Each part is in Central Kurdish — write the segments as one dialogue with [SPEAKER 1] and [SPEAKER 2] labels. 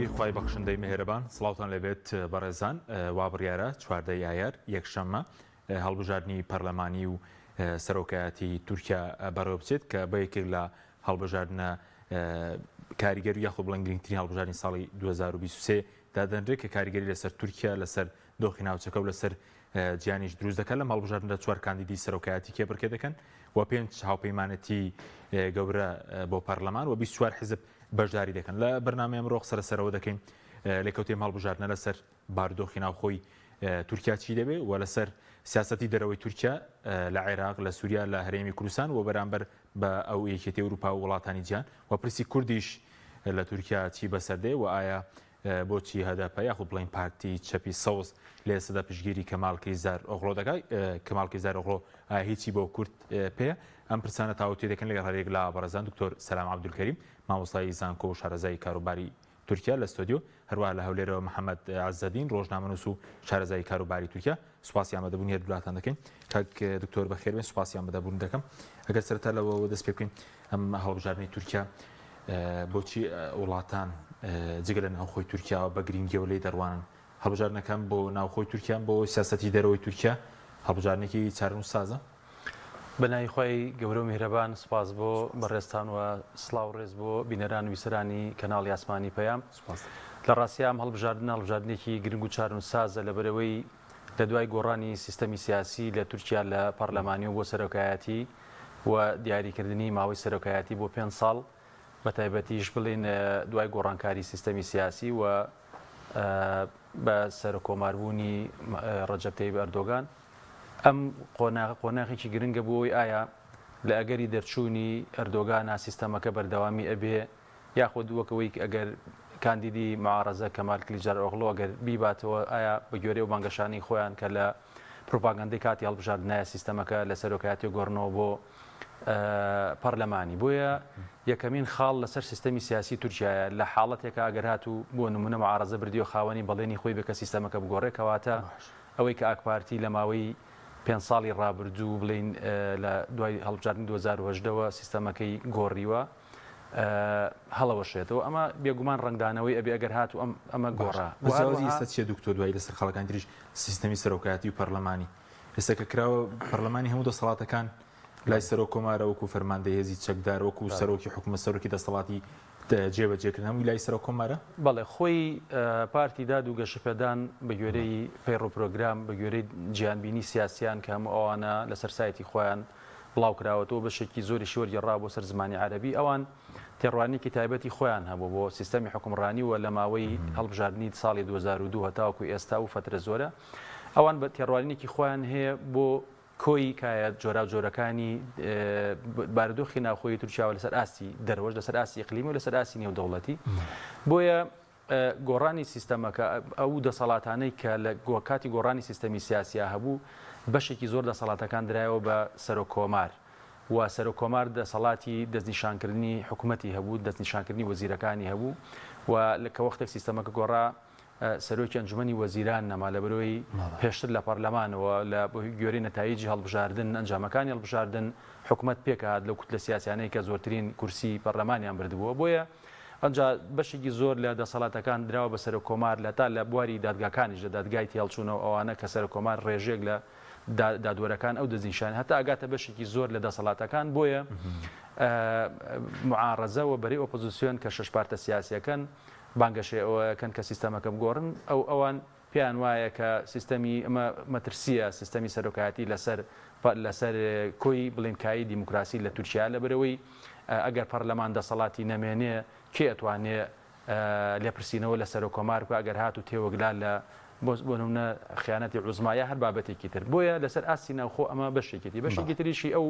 [SPEAKER 1] بەخێری خوای بەخشندەی مهێرەبان سڵاوتان لەبێت بەڕێزان وا بڕیارە چواردەی ئایار یەکشەممە هەڵبژاردننی پەرلەمانی و سەرۆکایەتی تورکیا بەڕێوە بچێت کە بە یەکێک لە هەڵبژاردنە کاریگەری یاخۆ بڵێن گرنگترین هەڵبژاردننی ساڵی 2023 دادەنرێت کە کاریگەری لەسەر تورکیا لەسەر دۆخی ناوچەکە و لەسەر جیانیش دروست دەکەن لەم هەڵبژاردندا چوار کاندیدی سەرۆکایەتی کێبڕکێ دەکەن و پێنج هاوپەیمانەتی گەورە بۆ پەرلەمان و 24 حزب بەشداری دەکەن لە بەرنامەی ئەمڕۆ قسەرەوە دەکەین لێکەوتێ هەڵبژاردنە لەسەر بارودۆخی ناوخۆی تورکیا چی دەبێ و لەسەر سیاسەتی دەرەوەی تورکیا لە عێراق لە سووریا لە هەرێمی کوردستان و بەرامبەر بە ئەو یەکێتی ئەوروپا و وڵاتانی جیهان و پرسی کوردیش لە تورکیا چی بەسەردێ و ئایا بۆچی هەدەپە یاخود بڵین پارتی چەپی سەوز لە ئێستادا پشگیری کەمال کەیزار ئۆغڵۆ دەکات کەمال کەیزار ئۆغڵۆ ئایا هیچی بۆ کورد پێ ئەم پرسانە تاوەتی دەکەن لەگەڵ هەرێک لە بەڕێزان دکتۆر سەلام عەبدولکەریم مامۆستای زانکۆ و شارەزای کاروباری تورکیا لە ستۆدیۆ هەروەها لە هەولێرەوە محەممەد عەزەدین ڕۆژنامەنووس و شارەزای کاروباری تورکیا سوپاسی ئامادەبوون هێر دواتان دەکەین کاک دکتۆر بەخێر بێن سوپاسی ئامادەبوون دەکەم ئەگەر سەرەتا لەوە دەست پێ بکەین ئەم هەڵبژاردنەی تورکیا بۆچی وڵاتان جگە لە ناوخۆی تورکیا بە گرنگیەوە لێی دەڕوانن هەڵبژاردنەکان بۆ ناوخۆی تورکیان بۆ سیاسەتی دەرەوەی تورکیا هەڵبژاردنێکی چارن و سازە
[SPEAKER 2] بەناوی خۆی گەورە و میهرەبان سوپاس بۆ بەڕێستان و سڵاو ڕێز بۆ بینەران ویسەرانی کەناڵی ئاسمانی پەیام لە ڕاستیام هەڵبژاردنێکی گرنگ و چارن و سازە لەبەرەوەی لە دوای گۆڕانی سیستەمی سیاسی لە تورکیا لە پەرلەمانی و بۆ سەرۆکایەتی و دیاریکردنی ماوەی سەرۆکایەتی بۆ 5 ساڵ بە تایبەتیش بڵین دوای گۆڕانکاری سیستەمی سیاسی و بە سەرۆکۆماربوونی ڕەجەب تەیب ئەردۆغان ئەم قۆناغێکی گرنگە بۆی ئایا لە ئەگەری دەرچوونی ئەردۆغانە سیستەمەکە بەردەوامی ئەبێ یاخود وەکەوەی ئەگەر کاندیدی معارەزە کەمال کلیجار ئۆغڵۆ ئەگەر بیباتەوە ئایا بە گوێرە و بانگەشانی خۆیان کە لە پرۆپاگاندەی کاتی هەڵبژاردنایە سیستەمەکە لە سەرۆکایەتی گۆڕنەوە بۆ پەرلەمانی بۆیە یەکەمین خاڵ لەسەر سیستەمی سیاسی تورکیایە لە حاڵەتێکە ئەگەر هاتوو بۆ نمونە معارەزە بردیۆ خاوەنی بەڵێنی خۆی بکە سیستەمەکە بگۆڕێکەواتە ئەوەی کە ئاکپارتی لە ماوەی 5 ساڵی ڕابردوو بڵین لە دوای هەڵبژاردننی 2010ەوە سیستەمەکەی گۆڕیوە هەڵەوەشێتەوە ئەمە بێگومان ڕنگدانەوەی ئەبێ ئەگەر هاتوو ئەمە گۆڕا
[SPEAKER 1] ئێستا چیە دکتۆر دوای لەسەر خەڵکان تریش سیستەمی سەرۆکایەتی و پەرلەمانی ئێستا کە کراوە پەرلەمانی هەموو دەسەڵاتەکان لای سەرۆک کۆمارە وەکو فەرماندەی هێزی چەکدار وەکو سەرۆکی حکومەت سەرۆکی دەسەڵاتی جێبەجێکردن هەمووی لای سەرۆک کۆمارە
[SPEAKER 2] بەڵێ خۆی پارتی داد و گەشەپێدان بە گوێرەی پەیڕۆ پرۆگرام بە گوێرەی گیانبینی سیاسیان کە هەموو ئەوانە لەسەر سایتی خۆیان بڵاو کراوەتەوە بەشێکی زۆری شوەرگەڕا بۆ سەر زمانی عەرەبی ئەوان تێڕوانێکی تایبەتی خۆیان هەبوو بۆ سیستەمی حکومڕانی و لە ماوەی هەڵبژاردننی ساڵی 2002 هەتاوەکو ئێستا و فترە زۆرە ئەوان بە تێڕوانێکی خۆیان هەیە بۆ کۆی کایە جۆرا جۆرەکانی بارودۆخی ناوخۆی تورکیا لەسەر ئاستی دەرەوەش لەسەر ئاستی ئیقلیمی و لەسەر ئاستی نێودەوڵەتی بۆیە گۆڕانی سیستەمەکە ئەو دەسەڵاتانەی کە لە کاتی گۆڕانی سیستەمی سیاسیا هەبوو بەشێکی زۆر دەسەڵاتەکان درایەوە بە سەرۆک کۆمار و سەرۆک کۆمار دەسەڵاتی دەستنیشانکردنی حکوومەتی هەبوو دەستنیشانکردنی وەزیرەکانی هەبوو و کە وەختێک سیستەمەکە گۆڕا سەرۆکی ئەنجومەنی وەزیران نەما لەبەرەوەی پێشتر لە پەرلەمانەوە لە گوێرەی نەتایجی هەڵبژاردن ئەنجامەکانی هەڵبژاردن حکوومەت پێکات لەو کوتلە سیاسیانەی کە زۆرترین کورسی پەرلەمانیان بردبووە بۆیە ئەنجا بەشێکی زۆر لە دەسەڵاتەکان دراوە بە سەرۆک کۆمار لە تا لە بواری دادگاکانیش لە دادگای هێڵچوونەوە ئەوانە کە سەرۆک کۆمار ڕێژێک لە دادوەرەکان ئەو دەستنیشان هەتا ئاگاتە بەشێکی زۆر لە دەسەڵاتەکان بۆیە معارەزە و بەرەی ئۆپۆزیسیۆن کە شش پارتە سیاسیەکەن بانگەشێ ئەوەکەن کە سیستەمەکە بگۆڕن ئەوان پێیان وایە کە سیستەمی ئەمە مەترسیە سیستەمی سەرۆکایەتی لەسەر کۆی بڵێنکایی دیموکراسی لە تورکیا لەبەرەوەی ئەگەر پەرلەمان دەسەڵاتی نەمێنێ کێ ئەتوانێ لێپرسینەوە لە سەرۆک کۆمار و ئەگەر هات و تێوەگلا لە بۆ نمونە خیانەتی عوزمایە هەر بابەتێکی تر بۆیە لەسەر ئاستی ناوخۆ ئەمە بەشێکی تریشی ئەو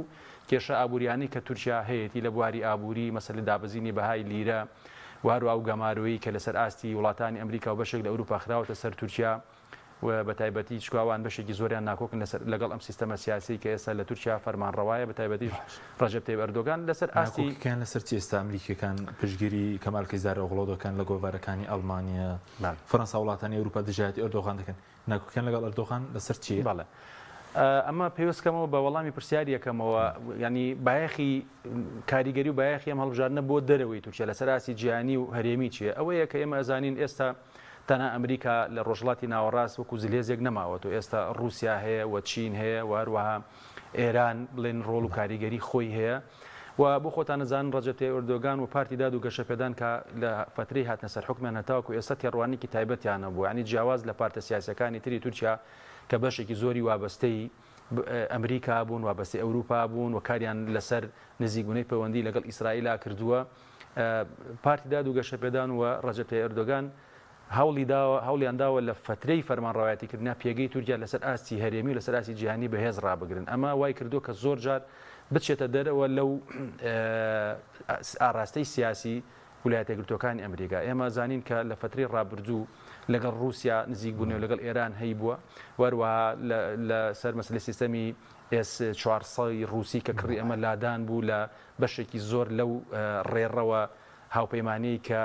[SPEAKER 2] کێشە ئابوووریانی کە تورکیا هەیەی لە بواری ئابووری مەسەلە دابەزینی بەهای لیرە وارو ئەو گەمارویی کە لەسەر ئاستی وڵاتانی ئەمریکا و بەشێک لە ئەوروپا خراوەتە سەر تورکیا و بە تایبەتی چکاوان بەشێکی زۆریان ناکۆکن لەگەڵ ئەم سیستەمە سیاسی کە ئێستا لە تورکیا فەرمانڕەوایە بە تایبەتی ڕەجەب تەیب ئەردۆغان لەسەر ئاستیکان
[SPEAKER 1] لەسەر چی ئێستا ئەمریکیەکان پشگیری کەمال کەیزار ئۆغڵۆ دەکەن لە گۆڤارەکانی ئەڵمانیا فەڕەنسا وڵاتانی ئەوروپا دژایەتی ئەردۆغان دەکەن ناکۆکیان لەگەڵ ئەردۆغان لەسەر چی؟
[SPEAKER 2] بەڵێ ئەمە پێویستکەمەوە بە وەڵامی پرسیاری یەکەمەوە ینی بایەخی کاریگەری و بایەخی ئەم هەڵبژاردنە بۆ دەرەوەی تورکیا لەسەر ئاسی جیهانی و هەرێمی چیە ئەوەیە کە ئێمە ئەزانین ئێستا تەنها ئەمریکا لە ڕۆژڵاتی ناوەڕاست وەکو زلێزێک نەماوەت و ئێستا رووسیا هەیە و چین هەیە و هەروەها ئێران بڵێن ڕۆڵ و کاریگەری خۆی هەیە و بۆ خۆتان نەزانن ڕەجەب تەیب ئەردۆغان و پارتی داد و گەشەپێدان کە لە فترەی هاتنە سەر حکومیان هەتاوەکو ئێستا تێڕوانێکی تایبەتیان هەبوو ینی جیاواز لە پارتە سیاسەکانی تری تورکیا کە بەشێکی زۆری وابەستەی ئەمریکا بوون وابەستی ئەوروپا بوون و کاریان لەسەر نزیکبوونەی پەیوەندی لەگەڵ ئیسرائیللا کردووە پارتی داد و گەشەپێدان و ڕەجەب تەیب ئەردۆغان هەوڵیان داوە لە فترەی فەرمانڕەوایەتیکردنا پێگەی تورکیا لەسەر ئاستی هەرێمی و لەسەر ئاسی جیهانی بەهێز ڕابگرن ئەمە وای کردو کە زۆر جار بچێتە دەرەوە لەو ئاراستەی سیاسی ویلایەتە یەکگرتووەکانی ئەمریکا ئێمە زانین کە لە فترەی ڕابردوو لەگەڵ رووسیا نزیک بوونی و لەگەڵ ئێران هەی بووە وەروەها لە سەر مەسلەی سیستەمی S400 رووسی کە کڕی ئەمە لادان بوو لە بەشێکی زۆر لەو ڕێڕەوە هاوپەیمانەی کە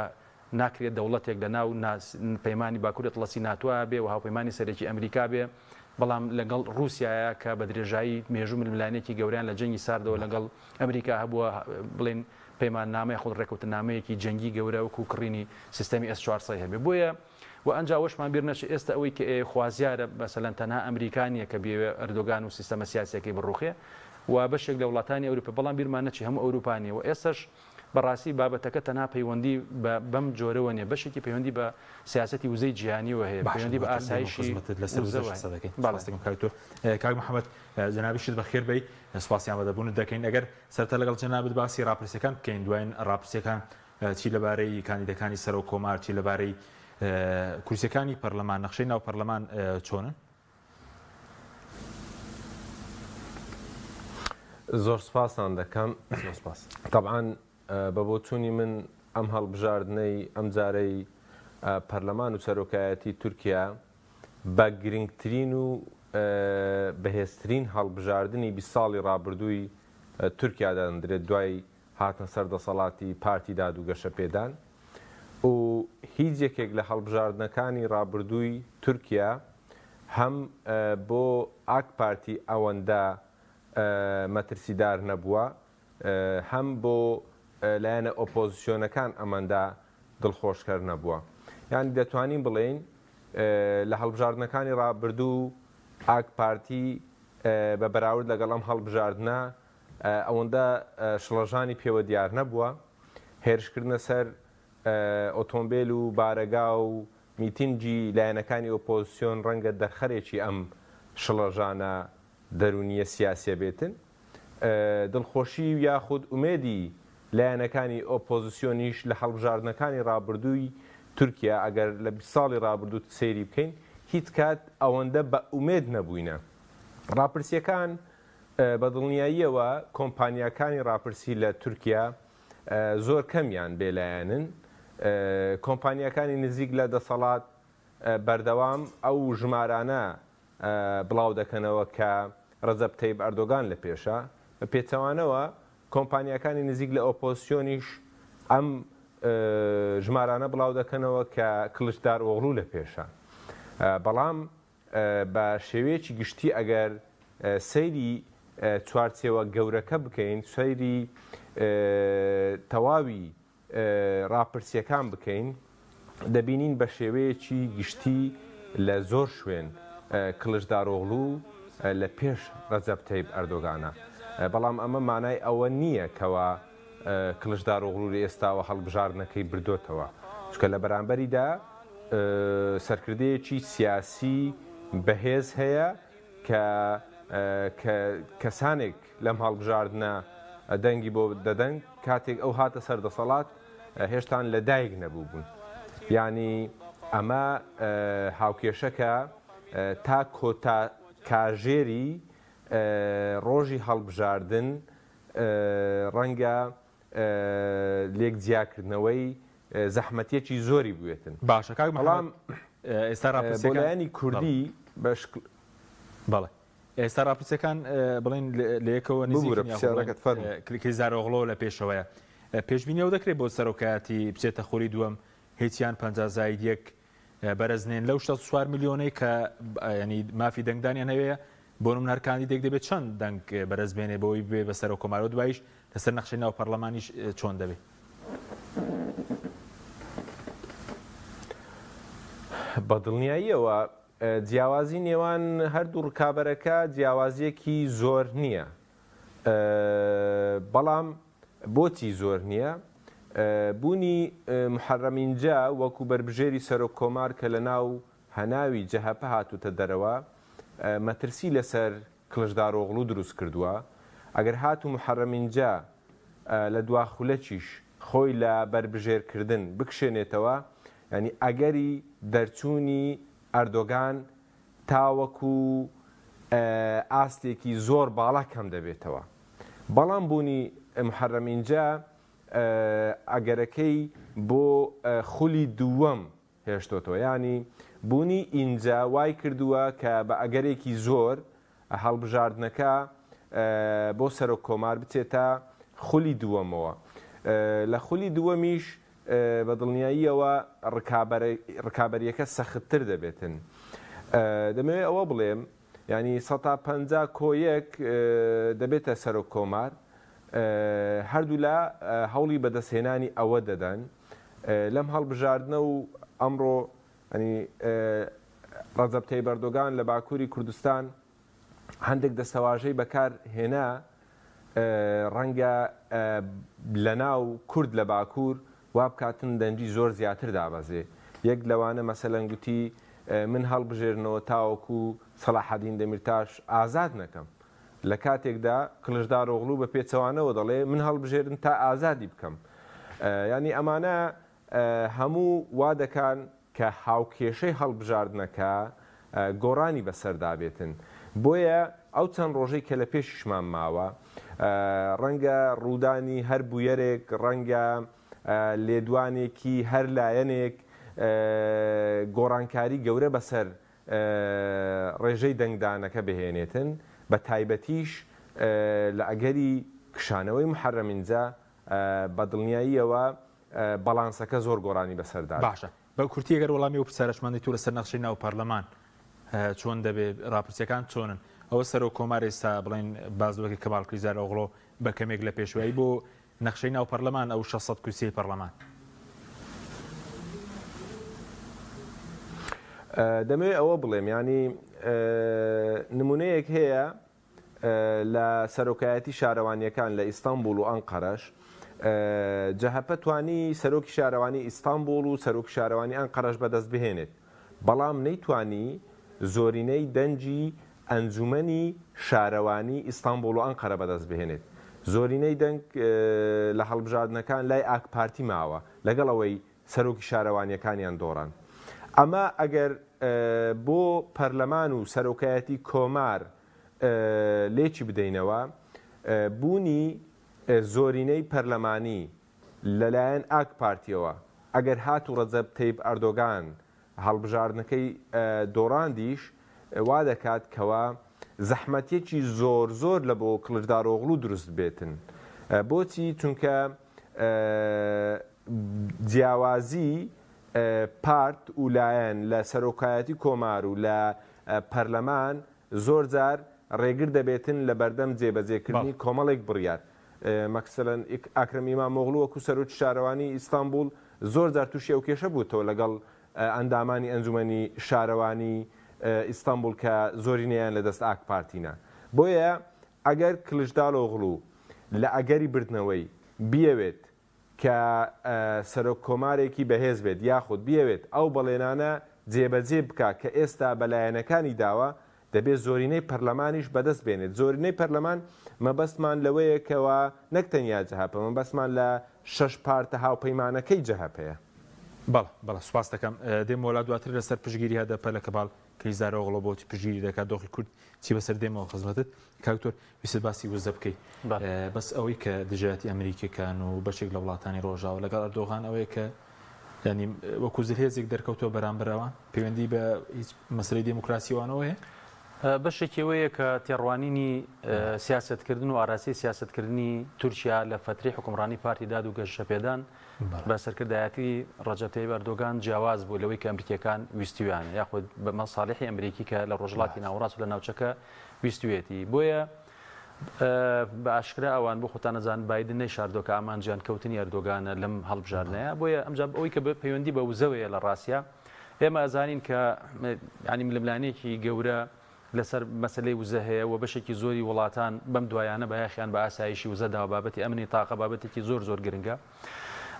[SPEAKER 2] ناکرێت دەوڵەتێک لە ناو پەیمانی باکووری ئەتڵەسی ناتوە بێ و هاوپەیمانی سەرێکی ئەمریکا بێ بەڵام لەگەڵ رووسایە کە بە درێژایی مێژوو ململانێکی گەوریان لە جەنگی ساردەوە لەگەڵ ئەمریکا هەبووە بڵێن پەیمان نامەیە خۆ ڕێکوتنامەیەکی جەنگی گەورە وەکو کڕینی سیستەمی S400 هەبێ بۆیە و ئەنجاوەشمان بیر نەچێت ئێستا ئەوەی کە خوازیارە بەسەلەن تەنها ئەمریکانیە کە بێوێ ئەردۆغان و سیستەمە سیاسیەکەی بڕوخێ و بەشێک لە وڵاتانی ئەوروپا بەڵام بیرمان نەچی هەموو ئەوروپانیە و ئێستش بەڕاستی بابەتەکە تەنها پەیوەندی بەم جۆرەوە نیە بەشێکی پەیوەندی بە سیاسەتی وزەی جیهانیەوە هەیە پەیوەندی بە ئاسایشی
[SPEAKER 1] کاک محەممەد جەنابیشت بەخێر بی سپاسیان بەدەبوون دەکەین ئەگەر سەرتا لەگەڵ جەنابەت باسی ڕاپرسیەکان بکەین دوایین ڕاپرسیەکان چی لەبارەی کاندیدەکانی سەر و کۆمار چی لەبارەی کورسیەکانی پەرلەمان نەخشەی ناو پەرلەمان چۆنن؟
[SPEAKER 3] زۆر سپاسان دەکەم طبعاً بە بۆچوونی من ئەم هەڵبژاردنەی ئەم جارەی پەرلەمان و سەرۆکایەتی تورکیا بە گرنگترین و بەهێزترین هەڵبژاردننی 20 ساڵی ڕابردووی تورکیا دەدرێت دوای هاتنە سەر دەسەڵاتی پارتی داد و گەشەپێدان و هیچ یەکێک لە هەڵبژاردنەکانی ڕابردووی تورکیا هەم بۆ ئاک پارتی ئەوەندە مەترسیدار نەبووە هەم بۆ لایەنە ئۆپۆزیسیۆنەکان ئەمەندا دڵخۆشکەر نەبووە یانی دەتوانین بڵێین لە هەڵبژاردنەکانی ڕابردوو ئاک پارتی بە بەراورد لەگەڵ ئەم هەڵبژاردنە ئەوەندە شڵەژانی پێوە دیار نەبووە هێرشکردنە سەر ئۆتۆمبیل و بارەگا و میتینگی لایەنەکانی ئۆپۆزیسیۆن ڕەنگە دەرخەرێکی ئەم شڵەژانە دەرونیە سیاسیە بێتن دڵخۆشی یاخود ئومێدی لایەنەکانی ئۆپۆزیسیۆنیش لە هەڵبژاردنەکانی ڕابردووی تورکیا ئەگەر لە 20 ساڵی ڕابردوو سەیری بکەین هیچ کات ئەوەندە بە ئومێد نەبووینە ڕاپرسیەکان بە دڵنیاییەوە کۆمپانیاکانی ڕاپرسی لە تورکیا زۆر کەمیان بێلایەنن کۆمپانیاکانی نزیک لە دەسەڵات بەردەوام ئەو ژمارانە بڵاو دەکەنەوە کە ڕەجەب تەیب ئەردۆغان لە پێشە بە پێچەوانەوە کۆمپانیاکانی نزیک لە ئۆپۆزیسیۆنیش ئەم ژمارانە بڵاو دەکەنەوە کە کلشدار ئۆغڵوو لە پێشە بەڵام بە شێوەیەکی گشتی ئەگەر سەیری چوارچێوە گەورەکە بکەین سەیری تەواوی ڕاپرسیەکان بکەین دەبینین بە شێوەیەکی گشتی لە زۆر شوێن کلشدار ئۆغڵوو لە پێش ڕەجەب تەیب ئەردۆغانە بەڵام ئەمە مانای ئەوە نییە کەوا کلشدار ئۆغڵوو لە ئێستاوە هەڵبژاردنەکەی بردوتەوە چکە لە بەرامبەریدا سەرکردەیەکی سیاسی بەهێز هەیە کە کەسانێک لەم هەڵبژاردنە دەنگی بۆ دەدەن کاتێک ئەو هاتە سەر دەسەڵات هێشتان لە دایک نەبوو بوون یعنی ئەمە هاوکێشەکە تا کۆتا کاژێری ڕۆژی هەڵبژاردن ڕەنگە لێک جیاکردنەوەی زەحمەتێکی زۆری بوێتن
[SPEAKER 1] باشە کاک
[SPEAKER 3] بەڵام
[SPEAKER 1] ئێستا
[SPEAKER 3] بۆ لایەنی کوردی
[SPEAKER 1] بەڵێ ئێستا ڕاپرسیەکان بڵین لە یەکەوە نزیکزار ئۆغڵۆ لە پێشەوەیە پێشبینی ئەو دەکرێت بۆ سەرۆکایەتی بچێتە خوری دووەم هیچیان 50 زاید یەک بەرەزنێن لەو 64 میلیۆنەی کە ینی مافی دەنگدانیان هەوەیە بۆ نمونە هەر کاندیدێک دەبێت چەند دەنگ بەرز بێنێ بۆی بێ بەسەر کۆمارەوە دوایش لەسەر نەخشەی ناو پەرلەمانیش چۆن دەبێت؟
[SPEAKER 3] بەدڵنیاییەوە جیاوازی نێوان هەردوو ڕکابەرەکە جیاوازیەکی زۆر نییە، بەڵام بۆچی زۆر نییە؟ بوونی محەرەمینجا وەکو بربژێری سەرۆک کۆمار کە لە ناو هەناوی جەهەپە هاتوتە دەرەوە مەترسی لەسەر کڵژدارۆغڵو دروست کردووە. ئەگەر هاتو محەرەمینجا لە دواخولەکیش خۆی لە بربژێرکردن بکشێنێتەوە، ینی ئەگەری دەرچوونی ئەردۆگان تاوەکو ئاستێکی زۆر باڵا کەم دەبێتەوە. بەڵام بوونی محەرەمینجا ئەگەرەکەی بۆ خولی دووەم هێشتۆتەوە، ینی بوونی ئینجا وای کردووە کە بە ئەگەرێکی زۆر هەڵبژاردنەکە بۆ سەرۆک کۆمار بچێتە خولی دووەمەوە. لە خولی دووەمیش بە دڵنیاییەوە ڕکابەریەکە سەختتر دەبێتن. دەمەوێت ئەوە بڵێم، ینی 150 کۆیەک دەبێتە سەرۆک کۆمار، هەردوو لە هەوڵی بەدەستهێنانی ئەوە دەدەن. لەم هەڵبژاردنە و ئەمڕۆ ڕەجەب تەیب ئەردۆغان لە باکووری کوردستان هەندێک دەستەواژەی بەکار هێنا ڕەنگە لە ناو کورد لە باکوور وا بکاتن دەنجی زۆر زیاتر دابەزێ. یەک لەوانە مەسەلەن گوتی من هەڵبژێرنەوە تاوەکو سەلاحەدین دەمیرتاش ئازاد نەکەم، لە کاتێکدا کڵژدارۆغڵو بە پێچەوانەوە دەڵێ من هەڵبژێرن تا ئازادی بکەم. ینی ئەمانە هەموو وا دەکان کە هاوکێشەی هەڵبژاردنەکە گۆڕانی بەسەردابێتن. بۆیە ئەو چەند ڕۆژەی کە لە پێشیشمان ماوە ڕەنگە ڕوودانی هەر بویەرێک، ڕەنگە لێدوانێکی هەر لایەنێک گۆڕانکاری گەورە بەسەر ڕێژەی دەنگدانەکە بهێنێتن، بە تایبەتیش لە ئەگەری کشانەوەی محەرەمینجا بە دڵنیاییەوە بەڵانسەکە زۆر گۆڕانی بەسەردا.
[SPEAKER 1] باشە، بە کورتی ئەگەر وەڵامی و پرسیارەشمانی تو لەسەر نەخشەی ناو پەرلەمان چۆن دەبێت، راپرسیەکان چۆنن؟ ئەوە سەرۆک کۆمار ئێستا بڵێن بازوەکە کەماڵ کلیزارۆغڵۆ بە کەمێک لە پێشوایی بۆ نەخشەی ناو پەرلەمان ئەو 600 کورسی پەرلەمان.
[SPEAKER 3] دەمەوێت ئەوە بڵێم، ینی نمونەیەک هەیە لە سەرۆکایەتی شارەوانیەکان لە ئیستانبول و ئەنقەرەش. جەهەپە توانی سەرۆکی شارەوانی ئیستانبول و سەرۆکی شارەوانی ئەنقەرەش بەدەست بهێنێت، بەڵام نەیتوانی زۆرینەی دەنجی ئەنجومەنی شارەوانی ئیستانبول و ئەنقەرە بەدەست بهێنێت. زۆرینەی دەنگ لە هەڵبژاردنەکان لای ئاک پارتی ماوە لەگەڵ ئەوەی سەرۆکی شارەوانیەکانیان دۆڕان. ئەمە ئەگەر بۆ پەرلەمان و سەرۆکایەتی کۆمار لێکی بدەینەوە، بوونی زۆرینەی پەرلەمانی لەلایەن ئاک پارتیەوە ئەگەر هات و ڕەجەب تەیب ئەردۆغان هەڵبژاردنەکەی دۆڕاندیش وا دەکات کەوە زەحمەتێکی زۆر زۆر لە بۆ کڵژدارۆغڵو دروست بێتن. بۆچی؟ چونکە جیاوازی پارت و لایەن لە سەرۆکایەتی کۆمار و لە پەرلەمان زۆر جار ڕێگر دەبێتن لە بەردەم جێبەجێکردنی کۆمەڵێک بڕیار. مەکسەلەن ئاکرەم ئیمامۆغڵو وەکو سەرۆکی شارەوانی ئیستانبول زۆر جار تووشی ئەو کێشە بووتەوە لەگەڵ ئەندامانی ئەنجومەنی شارەوانی ئیستانبول کە زۆرینەیان لە دەست ئاک پارتینە. بۆیە ئەگەر کڵژدارۆغڵو لە ئەگەری بردنەوەی بیەوێت کە سەرۆک کۆمارێکی بەهێز بێت، یاخود بیەوێت ئەو بەڵێنانە جێبەجێ بکە کە ئێستا بەلایەنەکانی داوە، دەبێت زۆرینەی پەرلەمانیش بەدەست بێنێت. زۆرینەی پەرلەمان مەبەستمان لەوەیەکەوە نەک تەنیا جەهەپە، مەبەستمان لە 6 پارتە هاوپەیمانەکەی جەهەپەیە.
[SPEAKER 1] بەڵە سوپاس دەکەم. دێم وڵات دواتر لەسەر پشگیری هەدەپە لە کەباڵ کلیزارۆغڵۆ بۆتی پشگیری دەکات دۆخی کورد چی بەسەر دێمەوە خزمەتت کاکتۆر ویست باسی وزە بکەیت. بەس ئەوەی کە دژایەتی ئەمریکیەکان و بەشێک لە وڵاتانی ڕۆژاوە لەگەڵ ئەردۆغان ئەوەیە کە ینی وەکو زرهێزێک دەرکەوتەوە بەرامبەرەوە پەیوەندی بە هیچ مەسلەی دموکراسیوانەوە هەیە؟
[SPEAKER 2] بەشێکەوەیە کە تێڕوانینی سیاستکردن و ئاراسی سیاستکردنی تورکیا لە فتری حکومڕانی پارتی داد و گەشەپێدان بە سەرکردایەتی ڕەجەب تایب ئەردۆغان جیاواز بوو لەوەی کە ئەمریکیەکان ویستویان یاخود بە مەساڵحی ئەمریکی کە لە ڕۆژهەڵاتی ناوەڕاست و لە ناوچەکە ویستوێتی بۆیە بە ئاشکرا ئەوان بۆ خۆتان نەزان بایدن نەیشاردۆکە ئامانجیان کەوتنی ئەردۆغانە لەم هەڵبژاردنەیە بۆیە ئەمجا ئەوەی کە پەیوەندی بە وزەوەیە لە ڕاستە ئێمە ئەزانین کە ینی ململانێکی گەورە لەسەر مەسلەی وزە هەیە و بەشێکی زۆری وڵاتان بەم دوایانە بەیاخیان بە ئاسایشی وزەدا بابەتی ئەمنی تاقە بابەتێکی زۆر گرنگە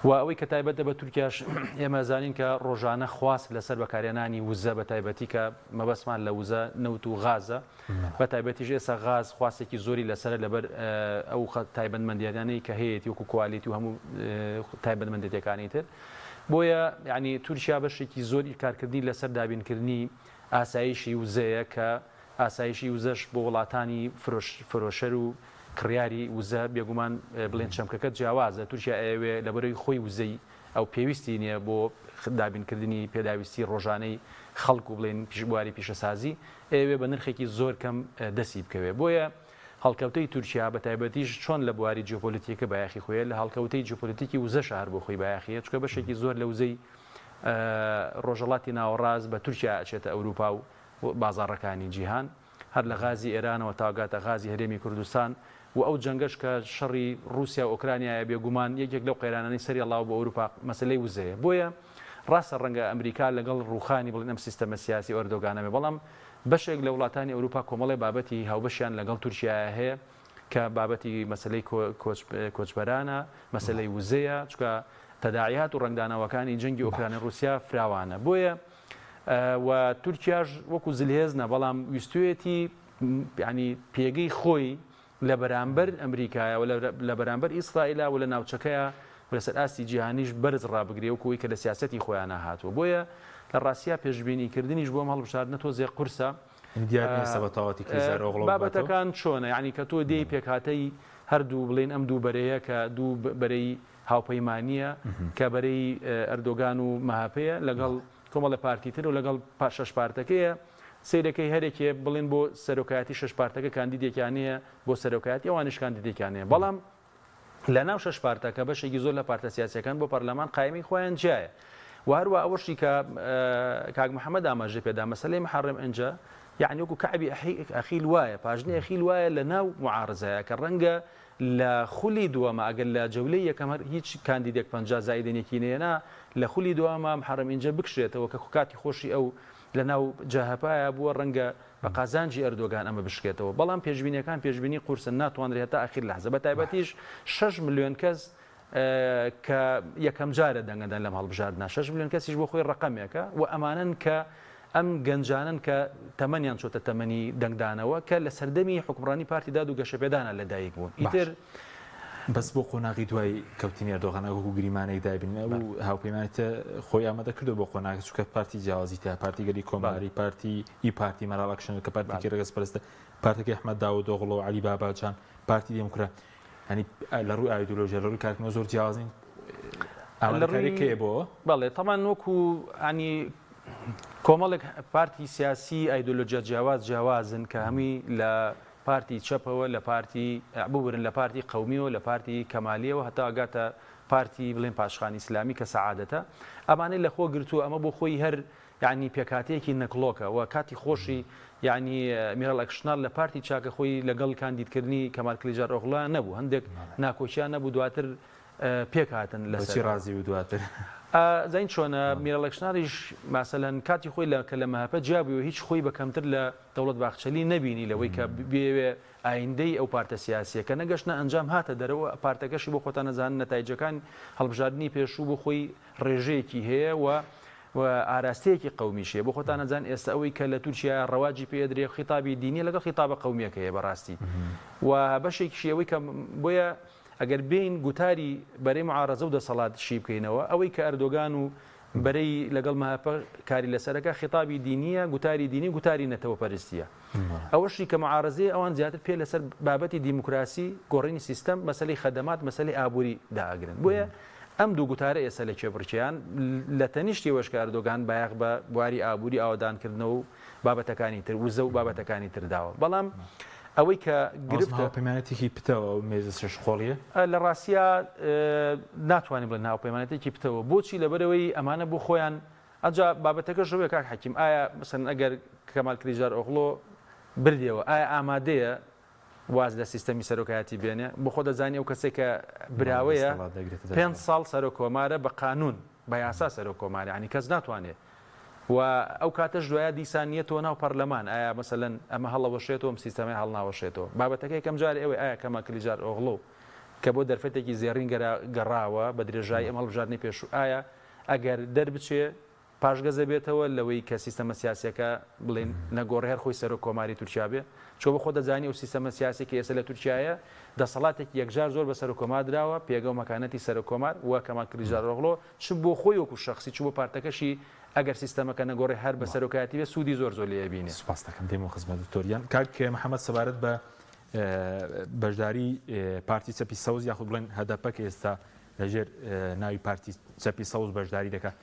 [SPEAKER 2] و ئەوەی کە تایبەتە بە تورکیاش ئێمە زانین کە ڕۆژانە خواست لەسەر بەکارێنانی وزە بە تایبەتی کە مەبەسمان لە وزە نەوت و غازە بە تایبەتیش ئێستا غاز خواستێکی زۆری لەسەر لەبەر ئەو تایبەتمەندیانەی کە هەیەی وەکو کوالیتی و هەموو تایبەتمەندێتەکانی تر بۆیە ینی تورکیا بەشێکی زۆری کارکردنی لەسەر دابینکردنی ئاسایشی وزەیە کە ئاسایشی وزەش بۆ وڵاتانی فرۆشەر و کڕیاری وزە بێگومان بڵێن چەمکەکە جیاوازە تورکیا ئەوێ لەبەرەوەی خۆی وزەی ئەو پێویستی نییە بۆ دابینکردنی پێداویستی ڕۆژانەی خەڵک و بڵێن پیشبواری پیشەسازی ئەوێ بە نرخێکی زۆر کەم دەستی بکەوێ بۆیە هەڵکەوتەی تورکیا بە تایبەتیش چۆن لە بواری جیۆپۆلیتیکە بایەخی خۆیە لە هەڵکەوتەی جیۆپۆلیتیکی وزە شار بۆ خۆی بایەخیە چکە بەشێکی زۆر لە وزەی ڕۆژهەڵاتی ناوەڕاست بە تورکیا ئەچێتە ئەوروپا و بازاڕەکانی جیهان هەر لە غازی ئێرانەوە تاگاتە غازی هەرێمی کوردستان و ئەو جەنگەش کە شەڕی رووسیا و ئۆکرانیایە بێگومان یەکێک لەو قەیرانانی سەری ئەڵاو بە ئەوروپا مەسلەی وزەیە بۆیە ڕاستە ڕەنگە ئەمریکا لەگەڵ ڕوخانی بڵێن ئەم سیستەمە سیاسی ئەردۆگانەمێ بەڵام بەشێک لە وڵاتانی ئەوروپا کۆمەڵی بابەتی هاوبەشیان لەگەڵ تورکیایە هەیە کە بابەتی مەسلەی کۆچبەرانە مەسلەی وزەیە چکە تەداعیات و ڕنگدانەوەکانی جەنگی ئۆکرانی رووسیا فراوانە بۆیە و تورکیاش وەکو زلهێزنە بەڵام ویستوێتی ینی پێگەی خۆی لە بەرامبەر ئەمریکایە و لە بەرامبەر ئیسرائیلە و لە ناوچەکەیە لەسەر ئاستی جیهانیش بەرز ڕابگرێ و کۆی کە لە سیاسەتی خۆیان هاتووە بۆیە لە ڕاستیا پێشبینیکردنیش بۆ هەڵبژاردنە تۆ زێ قورسە بابەتەکان چۆنە ینی کە تۆ دێی پێکهاتەی هەردوو بڵێن ئەم دوو بەرەیە کە دوو بەرەی هاوپەیمانیە کە بەرەی ئەردۆگان و مەهاپەیە لەگەڵ کۆمەڵە پارتیتر و لەگەڵ شەش پارتەکەیە سیرەکەی هەرێکێ بڵێن بۆ سەرۆکایەتی شەش پارتەکە کاندیدێکیانەیە بۆ سەرۆکایەتی ئەوانش کاندیدێکیانەیە بەڵام لە ناو شەش پارتەکە بەشێکی زۆر لە پارتە سیاسیەکان بۆ پەرلەمان قایمی خۆیان جایە و هەروە ئەوەشی کە کاک محەممەد ئاماژە پێدا مەسەلەی محەڕم ئەنجا یعنی وەکو کەعبی ئەخیل وایە پاژنی ئەخیل وایە لە ناو معارزەیە کە ڕەنگە لە خولی دووەمە ئەگەر لە جەولەی یەکەم هیچ کاندیدێک 50 زایدێنێکی نێنا لە خولی دووەمە محەڕم ئینجا بکشێتەوە کە کاتی خۆشی ئەو لە ناو جاهپایە بووە ڕەنگە بە قازانجی ئەردۆگان ئەمە بشکێتەوە بەڵام پێشبینیەکان پێشبینی قورسن ناتوانرێت تا ئەخیر لەحزە بە تایبەتیش 6 ملیۆن کەس کە یەکەم جارە دەنگەدان لەم هەڵبژاردنە 6 ملیۆن کەسیش بۆ خۆی ڕقەمێکە و ئەمانن کە ئەم گەنجانن کە تەمەنیان چۆتە تەمەنی دەنگدانەوە کە لە سەردەمی حکومڕانی پارتی داد و گەشەپێدانە لەدایک بوون ئیتر
[SPEAKER 1] بەس بۆ قۆناغی دوای کەوتنی ئەردۆغانە وەکو گریمانێک دابینە و هاوپەیمانێتە خۆی ئامادە کردو بۆ قۆناغی چکە پارتی جیاوازی تا پارتی گەری کۆماری پارتی مەراڵ ئەکشن کە پارتێکی ڕێگەسپەرستە پارتێکی ئەحمەد داوودۆغڵ و عەلی باباجان پارتی دێموکرات هەنی لە ڕووی ئایدۆلۆژیا لە ڕووی کارکردنەوە زۆر جیاوازین ئامادەکاریەکەیە بۆ
[SPEAKER 2] بەڵێ تەمان وەکو ینی کۆمەڵێک پارتی سیاسی ئایدۆلۆژیا جیاوازن کە هەمووی لە پارتی چەپەوە لە پارتی ببرن لە پارتی قەومیەوە لە پارتی کەمالیەوە هەتا ئەگاتە پارتی بڵێن پاشخانی ئیسلامی کە سەعادەتە ئەمانەی لە خۆ گرتووە ئەمە بۆ خۆی هەر یعنی پێکاتەیەکی نەکڵۆکە و کاتی خۆشی یعنی میراڵ ئەکشنال لە پارتی چاکە خۆی لەگەڵ کاندیدکردنی کەمال کلیجار ئۆغڵا نەبوو هەندێک ناکۆچیان نەبوو دواتر پێکهاتن
[SPEAKER 1] لەسی ڕازی و دواتر
[SPEAKER 2] زین چۆنە میراڵ ئەکشناریش ماسەلەن کاتی خۆی کە لە مەهاپە جیابووە هیچ خۆی بەکەمتر لە دەوڵەت باخچەلی نەبینی لەوەی کە بێوێ ئایندەی ئەو پارتە سیاسیە کە نەگەشتە ئەنجام هاتە دەرەوە پارتەکەشی بۆ خۆتان نەزانن نەتایجەکان هەڵبژاردننی پێشوو بۆ خۆی ڕێژەیەکی هەیە و ئاراستەیەکی قەومیشیە بۆ خۆتان نەزان ئێستا ئەوەی کە لە تورکیا ڕەواجی پێدرێ خیتابی دینی لەگەڵ خیتابە قەومیەکەیە بەڕاستی و بەشێکیشی ئەوەی کە بۆیە ئەگەر بین گوتاری بەرەی معارەزە و دەسەڵات شی بکەینەوە ئەوەی کە ئەردۆگان و بەرەی لەگەڵ مەهاپە کاری لەسەرەکە خیتابی دینیە گوتاری دینی گوتاری نەتەوە پەرستیە ئەوەشی کە معارەزەیە ئەوان زیاتر پێ لەسەر بابەتی دیموکراسی گۆڕینی سیستەم مەسەلەی خەدەمات مەسەلەی ئابووری داگرن بۆیە ئەم دوو گوتارە ئێستا لە کێبڕکیان لە تەنیشتی وەشکە ئەردۆگان بایەق بە بواری ئابووری ئاوادانکردنەوە و بابەتەکانی تر وزە و بابەتەکانی ترداوە بەڵام ئەوەی کە گرفتە
[SPEAKER 1] پەیمانەتێکی پتەوە و مێزە شەشخۆڵیە
[SPEAKER 2] لە ڕاستیە ناتوانین بڵێن ناوپەیمانەتێکی پتەوە بۆچی لەبەرەوەی ئەمانە بۆ خۆیان ئەجا بابەتەکە ژەوەیە کاک حەکیم ئایا مەسەن ئەگەر کەمال کلیجار ئۆغڵۆ بردیەوە ئایا ئامادەیە واز لە سیستەمی سەرۆکایەتی بێنێ بۆ خۆ دەزانانی ئەو کەسێک کە براوەیە 5 ساڵ سەرۆک کۆمارە بە قانون بە یاسا سەرۆک کۆمارە ینی کەس ناتوانێت و ئەو کاتەش دوایە دیسانیەتەوە ناو پەرلەمان ئایا مەسەلەن ئەمە هەڵەوەشێتەوە سیستەمی هەڵناوەشێتەوە بابەتەکەی کەم جارێ ئەوەی ئایا کەمال کلیجار ئۆغڵۆ کە بۆ دەرفەتێکی زێڕین گەڕاوە بە درێژایی ئەمە هەڵبژاردنی پێش ئایا ئەگەر دەربچێ پاشگەزە بێتەوە لەوەی کە سیستەمە سیاسەکە بڵێن نەگۆڕ هەر خۆی سەرۆک کۆماری تورکیا بێ چۆ بە خۆ دەزانی و سیستەمە سیاسێکی ئێستا لە تورکیایە دەسەڵاتێک یەکجار زۆر بە سەرۆک کۆمار درراوە پێگە و مەکانەتی سەرۆک کۆمار وە کەمال کلیجار ئۆغڵۆ چ بۆ خۆی وەکو شەخصی چ بۆ پارتەکەشی ئەگەر سیستەمەکە نەگۆڕی هەر بە سەرۆکایەتی بێ سوودی زۆر لێ بینێ.
[SPEAKER 1] سوپاس دەکەم دێمە خزمەت دکتۆریان کاک محەممەد سەبارەت بە بەشداری پارتی چەپی سەوز یاخود بڵێن هەدەپەک ئێستا لەژێر ناوی پارتی چەپی سەوز بەشداری دەکات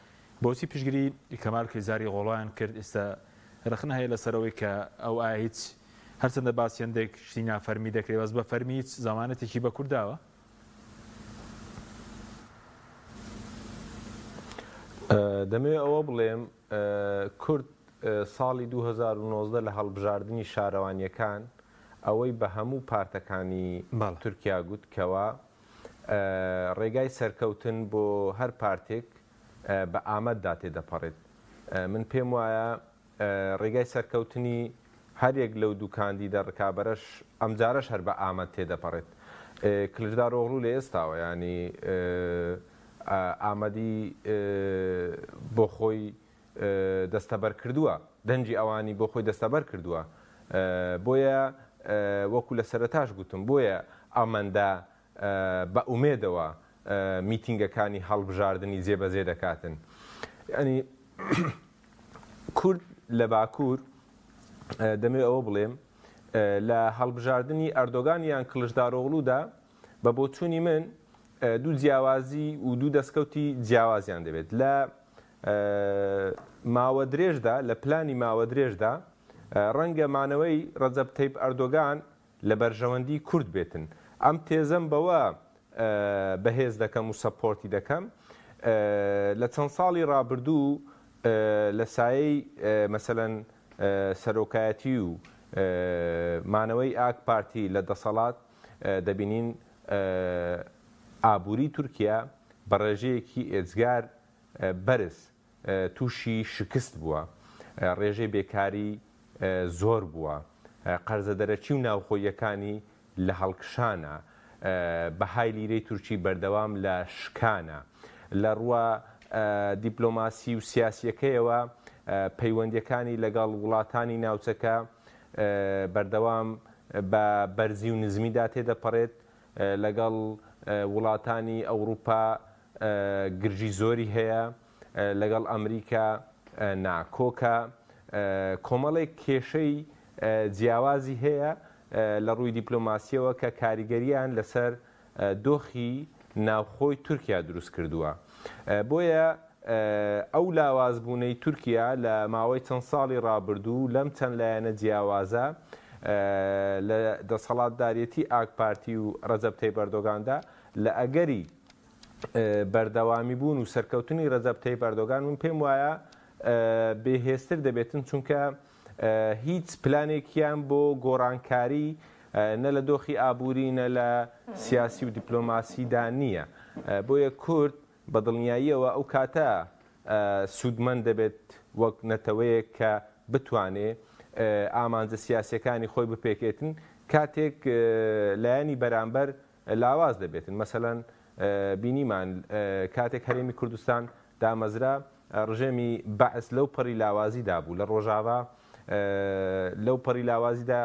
[SPEAKER 1] بۆچی پشگیری کەمال کلیجاری ئۆغڵۆیان کرد ئێستا رەخنە هەیە لەسەرەوەی کە ئەو ئایا هیچ هەرچەندە باسیێندێک شتی نافەرمی دەکرێت بەس بە فەرمی هیچ زمانەتێکی بە کورداوە
[SPEAKER 3] دەمەوێت ئەوە بڵێم کورد ساڵی 2019 لە هەڵبژاردننی شارەوانیەکان ئەوەی بە هەموو پارتەکانی تورکیا گوت کەوە ڕێگای سەرکەوتن بۆ هەر پارتێک بە ئامەددا تێدەپەڕێت من پێم وایە ڕێگای سەرکەوتنی هەرێک لەو دوو کاندیدا ڕکابەرەش ئەمجارەش هەر بە ئامەد تێدەپەڕێت کلیژدار ئۆغڵوو لە ئێستاوە ینی ئامەدی بۆ خۆی دەستەبەر کردووە دەنجی ئەوانی بۆ خۆی دەستەبەر کردووە بۆیە وەکو لە سەرەتاش گوتم بۆیە ئەمەندە بە ئومێدەوە میتینگەکانی هەڵبژاردننی جێبەجێ دەکاتن ینی کورد لە باکوور دەمێ ئەوە بڵێم لە هەڵبژاردننی ئەردۆگان یان کلیژدار ئۆغڵوودا بە بۆچوونی من دوو جیاوازی و دوو دەستکەوتی جیاوازیان دەبێت لە ماوە درێژدا لە پلانی ماوە درێژدا ڕەنگە مانەوەی ڕەجەب تەیب ئەردۆگان لە بەرژەوەندی کورد بێتن ئەم تێزەم بەوە بەهێز دەکەم و سەپۆرتی دەکەم لە چەند ساڵی ڕابردوو لە سایەی مەسەلەن سەرۆکایەتی و مانەوەی ئاک پارتی لە دەسەڵات دەبینین ئابووری تورکیا بە ڕێژەیەکی ئێجگار بەرز تووشی شکست بووە ڕێژەی بێکاری زۆر بووە قەرزە دەرەچی و ناوخۆیەکانی لە هەڵکشانە بەهای لیرەی تورکی بەردەوام لە شکانە لە ڕووە دیپلۆماسی و سیاسیەکەیەوە پەیوەندیەکانی لەگەڵ وڵاتانی ناوچەکە بەردەوام بە بەرزی و نزمیدا تێدەپەڕێت لەگەڵ وڵاتانی ئەوروپا گرژی زۆری هەیە لەگەڵ ئەمریکا ناکۆکە کۆمەڵێک کێشەی جیاوازی هەیە لە ڕووی دیپلۆماسیەوە کە کاریگەریان لەسەر دۆخی ناوخۆی تورکیا دروست کردووە بۆیە ئەو لاوازبوونەی تورکیا لە ماوەی چەند ساڵی ڕابردوو لەم چەند لایەنە جیاوازە لە دەسەڵاتدارێتی ئاک پارتی و ڕەجەب تەیب ئەردۆگاندا لە ئەگەری بەردەوامی بوون و سەرکەوتنی ڕەجەب تەیب ئەردۆگان من پێم وایە بێهێزتر دەبێتن چونکە هیچ پلانێکیان بۆ گۆڕانکاری نە لە دۆخی ئابووری نە لە سیاسی و دیپلۆماسیدا نییە بۆیە کورد بە دڵنیاییەوە ئەو کاتە سوودمەند دەبێت وەک نەتەوەیەک کە بتوانێت ئامانجە سیاسیەکانی خۆی بپێکێتن کاتێک لایەنی بەرامبەر لاواز دەبێتن مەسەلەن بینیمان کاتێک هەرێمی کوردستان دامەزرا ڕژێمی بەعس لەو پەڕی لاوازیدا بوو لە ڕۆژاوا لەو پەڕی لاوازیدا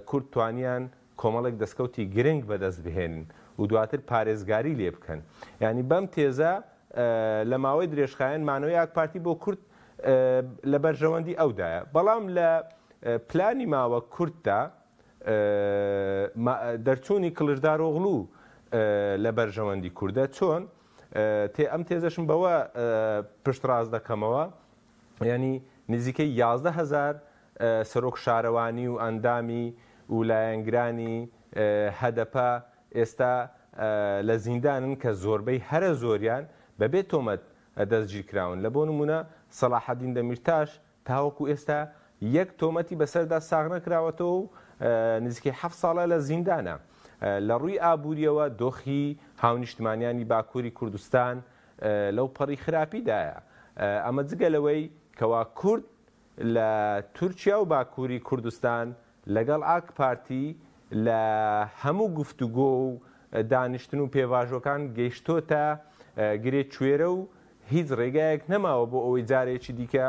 [SPEAKER 3] کورد توانیان کۆمەڵێک دەستکەوتی گرنگ بەدەست بهێنن و دواتر پارێزگاری لێ بکەن یعنی بەم تێزە لە ماوەی درێژخایەن مانەوەی ئاک پارتی بۆ کورد لە بەرژەوەندی ئەودایە بەڵام لە پلانی ماوە کورددا دەرچوونی کلیژدار ئۆغڵوو لە بەرژەوەندی کووردە چۆن ئەم تێزەشم بەوە پشتڕاز دەکەمەوە ینی نزیکەی 11,000 سەرۆک شارەوانی و ئەندامی و لایەنگرانی هەدەپە ئێستا لە زیندانن کە زۆربەی هەرە زۆریان بەبێ تۆمەت دەستگیرکراون لە بۆ نمونە سەلاحەدین دەمیرتاش تاوەکو ئێستا یەک تۆمەتی بەسەردا ساغ نەکراوەتەوە و نزیکەی 7 ساڵە لە زیندانە لە ڕووی ئابوووریەوە دۆخی هاونیشتمانیانی باکووری کوردستان لەو پەڕی خراپیدایە ئەمە جگەلەوەی کەوا کورد لە تورکیا و باکووری کوردستان لەگەڵ ئاک پارتی لە هەموو گفتوگۆ و دانیشتن و پێواژۆکان گەیشتۆتە گرێت کوێرە و هیچ ڕێگایەک نەماوە بۆ ئەوەی جارێکی دیکە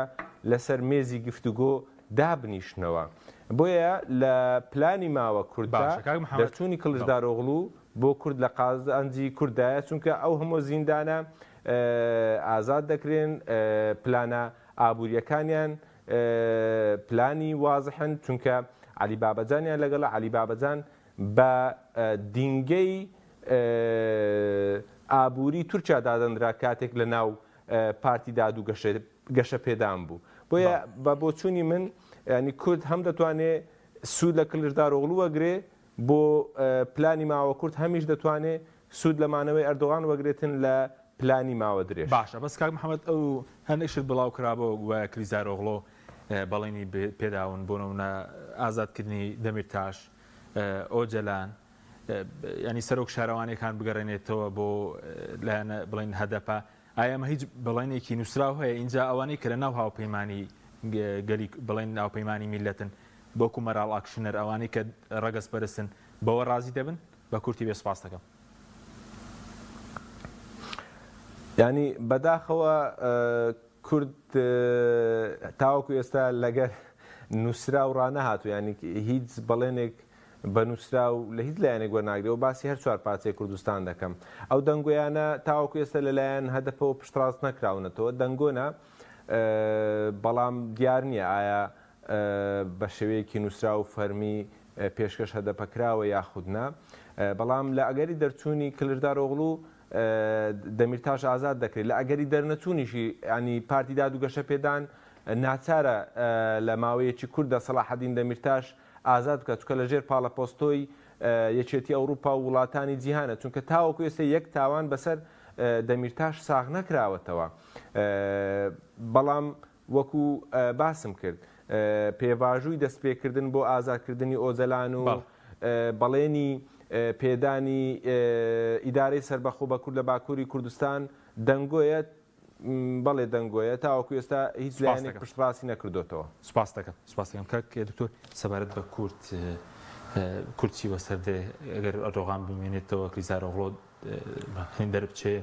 [SPEAKER 3] لەسەر مێزی گفتوگۆ دابنیشنەوە بۆیە لە پلانی ماوە کورددا دەرچوونی کلژدارۆغڵو بۆ کورد لە قازانجی کوردایە چونکە ئەو هەموو زیندانە ئازاد دەکرێن پلانە ئابوووریەکانیان پلانی وازحن چونکە علی بابەجانیان لەگەڵ علی بابەجان بە دینگەی ئابووری تورکیا دادەنرا کاتێک لە ناو پارتی داد و گەشە پێدان بوو بۆیە بە بۆچوونی من ینی کورد هەم دەتوانێت سوود لە کلژدارۆغڵو وەگرێ بۆ پلانی ماوە کورد هەمیش دەتوانێت سوود لەمانەوەی ئەردۆغان وەگرێتن لە پلانی ماوە درێژ
[SPEAKER 1] باشە بەس کاک محەممەد ئەو هەندێکشت بڵاو کرابەوە وە کلیزارۆغڵۆ بەڵێنی پێداون بۆ نمونە ئازادکردنی دەمیرتاش ئۆجەلان ینی سەرۆک شارەوانەکان بگەڕێنێتەوە بۆ لایەنە بڵێن هەدەپە ئایا ئەمە هیچ بەڵێنێکی نووسراو هەیە اینجا ئەوانەی کە لە ناو هاوپەیمانی گەلی بڵێن ناوپەیمانی میلەتن بۆکو مەراڵ ئاکشنەر ئەوانەی کە ڕەگەز پەرستن بەوە ڕازی دەبن بە کورتی بێ سپاس دەکەم
[SPEAKER 3] ینی بەداخەوە کورد تاوەکو ئێستا لەگەر نووسرا و ڕانەهاتوو ینی هیچ بەڵێنێک بە نووسرا و لە هیچ لایەنێک وەرناگرێت و باسی هەر چوار پارچەی کوردستان دەکەم ئەو دەنگۆیانە تاوەکو ئێستا لەلایەن هەدەپەوە پشتڕاست نەکراونەتەوە دەنگۆنە بەڵام دیار نییە ئایا بە شێوەیەکی نووسرا و فەرمی پێشکەش هەدەپەکراوە یاخودنا بەڵام لە ئەگەری دەرچوونی کلژدارۆغڵو دەمیرتاش ئازاد دەکرێت لە ئەگەری دەرنەچوونیشی ینی پارتی داد و گەشە پێدان ناچارە لە ماوەیەکی کووردە سەلاحەدین دەمیرتاش ئازاد بکات چونکە لەژێر پاڵەپۆستۆی یەکێتی ئەوروپا و وڵاتانی جیهانە چونکە تاوەکو ئێستا یەک تاوان بەسەر دەمیرتاش ساغ نەکراوەتەوە بەڵام وەکو باسم کرد پێواژووی دەستپێکردن بۆ ئازادکردنی ئۆزەلان و بەڵێنی پێدانی ئیدارەی سەربەخۆ بە کورد لە باکووری کوردستان دەنگۆیە بەڵێ دەنگۆیە تاوەکو ئێستا هیچ لایەنێک پشتڕاستی نەکردوێتەوە
[SPEAKER 1] سپاس دەکەم کاک دکتۆر سەبارەت بە کورتی وەسەردێ ئەگەر ئەردۆغان بمێنێتەوە کلیزارۆغڵۆ هێندەر بچێ